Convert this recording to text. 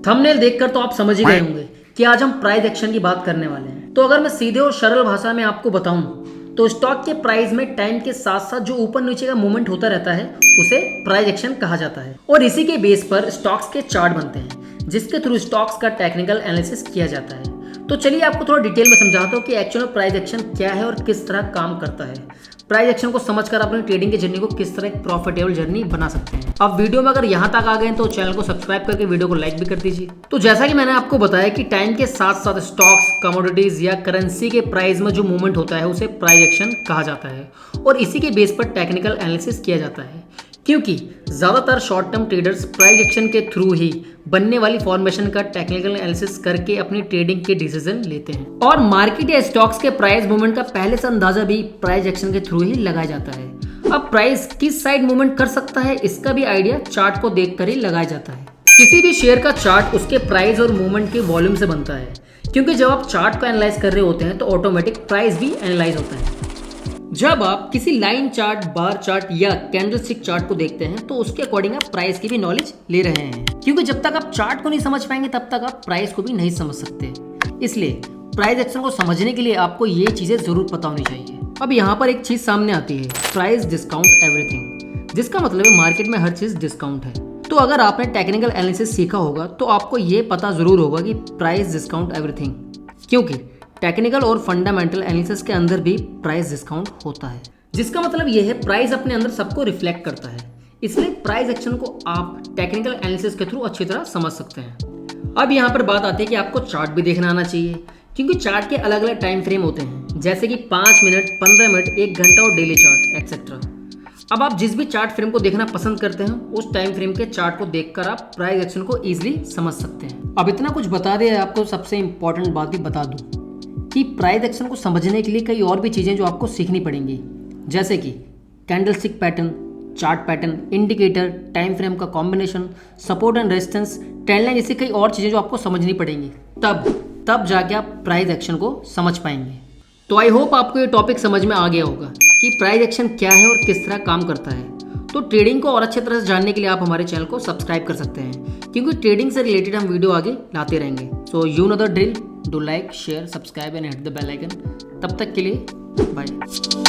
Thumbnail देखकर तो आप समझ ही गए होंगे कि आज हम प्राइस एक्शन की बात करने वाले हैं। तो अगर मैं सीधे और सरल भाषा में आपको बताऊं तो स्टॉक के प्राइस में टाइम के साथ साथ जो ऊपर नीचे का मूवमेंट होता रहता है उसे प्राइस एक्शन कहा जाता है और इसी के बेस पर स्टॉक्स के चार्ट बनते हैं जिसके थ्रू स्टॉक्स का टेक्निकल एनालिसिस किया जाता है। तो चलिए आपको थोड़ा डिटेल में समझाता हूँ कि एक्चुअल में प्राइस एक्शन क्या है और किस तरह काम करता है। प्राइस एक्शन को समझकर अपनी ट्रेडिंग की जर्नी को किस तरह एक प्रॉफिटेबल जर्नी बना सकते हैं। अब वीडियो में अगर यहाँ तक आ गए तो चैनल को सब्सक्राइब करके वीडियो को लाइक भी कर दीजिए। तो जैसा कि मैंने आपको बताया कि टाइम के साथ साथ स्टॉक्स, कमोडिटीज या करेंसी के प्राइस में जो मूवमेंट होता है उसे प्राइस एक्शन कहा जाता है और इसी के बेस पर टेक्निकल एनालिसिस किया जाता है, क्योंकि ज्यादातर short term traders price action के थ्रू ही बनने वाली फॉर्मेशन का टेक्निकल एनालिसिस करके अपनी ट्रेडिंग के डिसीजन लेते हैं और मार्केट या स्टॉक्स के प्राइस मूवमेंट का पहले से अंदाजा भी प्राइस एक्शन के थ्रू ही लगाया जाता है। अब प्राइस किस साइड मूवमेंट कर सकता है इसका भी आइडिया चार्ट को देखकर ही लगाया जाता है। किसी भी शेयर का चार्ट उसके प्राइस और मूवमेंट के वॉल्यूम से बनता है, क्योंकि जब आप चार्ट को एनालाइज कर रहे होते हैं तो ऑटोमेटिक प्राइस भी एनालाइज होता है। जब आप किसी लाइन चार्ट, बार चार्ट या कैंडलस्टिक चार्ट को देखते हैं तो उसके अकॉर्डिंग आप प्राइस की भी नॉलेज ले रहे हैं, क्योंकि जब तक आप चार्ट को नहीं समझ पाएंगे तब तक आप प्राइस को भी नहीं समझ सकते। इसलिए प्राइस एक्शन को समझने के लिए आपको ये चीजें जरूर पता होनी चाहिए। अब यहाँ पर एक चीज सामने आती है, प्राइस डिस्काउंट एवरीथिंग, जिसका मतलब है मार्केट में हर चीज डिस्काउंट है। तो अगर आपने टेक्निकल एनालिसिस सीखा होगा तो आपको ये पता जरूर होगा कि प्राइस डिस्काउंट एवरीथिंग, क्योंकि टेक्निकल और फंडामेंटल एनालिसिस के अंदर भी प्राइस डिस्काउंट होता है, जिसका मतलब यह है प्राइस अपने अंदर सबको रिफ्लेक्ट करता है। इसलिए प्राइस एक्शन को आप टेक्निकल एनालिसिस के थ्रू अच्छी तरह समझ सकते हैं। अब यहाँ पर बात आती है कि आपको चार्ट भी देखना आना चाहिए, क्योंकि चार्ट के अलग अलग टाइम फ्रेम होते हैं, जैसे कि 5 मिनट, 15 मिनट, 1 घंटा और डेली चार्ट एक्सेट्रा। अब आप जिस भी चार्ट फ्रेम को देखना पसंद करते हैं उस टाइम फ्रेम के चार्ट को देखकर आप प्राइस एक्शन को इजीली समझ सकते हैं। अब इतना कुछ बता दिया, आपको सबसे इंपॉर्टेंट बात भी बता दूं कि प्राइस एक्शन को समझने के लिए कई और भी चीज़ें जो आपको सीखनी पड़ेंगी, जैसे कि candlestick pattern, chart pattern, indicator, time frame का combination, support and resistance, trend line, जैसी कई और चीज़ें जो आपको समझनी पड़ेंगी। तब जाके आप प्राइस एक्शन को समझ पाएंगे। तो आई होप आपको ये टॉपिक समझ में आ गया होगा कि प्राइस एक्शन क्या है और किस तरह काम करता है। तो ट्रेडिंग को और अच्छे तरह से जानने के लिए आप हमारे चैनल को सब्सक्राइब कर सकते हैं, क्योंकि ट्रेडिंग से रिलेटेड हम वीडियो आगे लाते रहेंगे। So you know the drill, do like, share, subscribe and hit the bell icon. तब तक के लिए बाय।